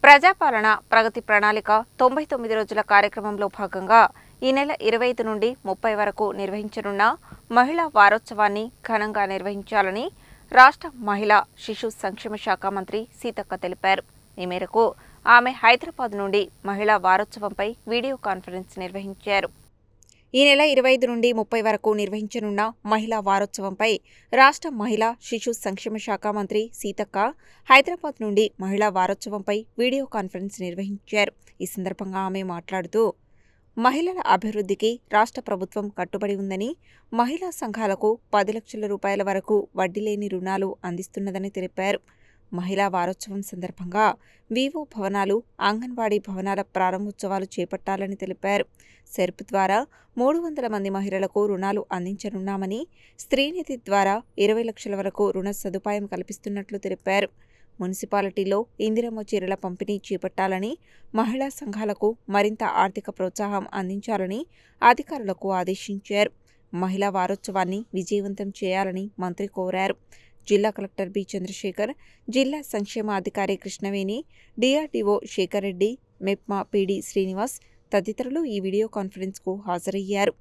ప్రజాపాలన ప్రగతి ప్రణాళిక 99 రోజుల కార్యక్రమంలో భాగంగా ఈ నెల 25 నుండి 30 వరకు నిర్వహించనున్న మహిళా వారోత్సవాన్ని ఘనంగా నిర్వహించాలని రాష్ట్ర మహిళా శిశు సంక్షేమ శాఖ మంత్రి సీతక్క తెలిపారు. ఈ మేరకు ఆమె హైదరాబాద్ నుండి మహిళా వారోత్సవంపై వీడియో కాన్ఫరెన్స్ నిర్వహించారు. ఈ నెల 25 నుండి 30 వరకు నిర్వహించనున్న మహిళా వారోత్సవంపై రాష్ట్ర మహిళా శిశు సంక్షేమ శాఖ మంత్రి సీతక్క హైదరాబాద్ నుండి మహిళా వారోత్సవంపై వీడియో కాన్ఫరెన్స్ నిర్వహించారు. ఈ సందర్భంగా ఆమె మాట్లాడుతూ మహిళల అభివృద్ధికి రాష్ట్ర ప్రభుత్వం కట్టుబడి ఉందని, మహిళా సంఘాలకు 10 లక్షల రూపాయల వరకు వడ్డీ లేని రుణాలు అందిస్తున్నదని తెలిపారు. మహిళా వారోత్సవం సందర్భంగా వివో భవనాలు, అంగన్వాడీ భవనాల ప్రారంభోత్సవాలు చేపట్టాలని తెలిపారు. సెర్ప్ ద్వారా 300 మంది మహిళలకు రుణాలు అందించనున్నామని, స్త్రీనిధి ద్వారా 20 లక్షల వరకు రుణ సదుపాయం కల్పిస్తున్నట్లు తెలిపారు. మున్సిపాలిటీలో ఇందిరమ్మ చీరల పంపిణీ చేపట్టాలని, మహిళా సంఘాలకు మరింత ఆర్థిక ప్రోత్సాహం అందించాలని అధికారులకు ఆదేశించారు. మహిళా వారోత్సవాన్ని విజయవంతం చేయాలని మంత్రి కోరారు. జిల్లా కలెక్టర్ బి చంద్రశేఖర్, జిల్లా సంక్షేమ అధికారి కృష్ణవేణి, డిఆర్డీఓ శేఖర్ రెడ్డి, మెప్మా పీడీ శ్రీనివాస్ తదితరులు ఈ వీడియో కాన్ఫరెన్స్కు హాజరయ్యారు.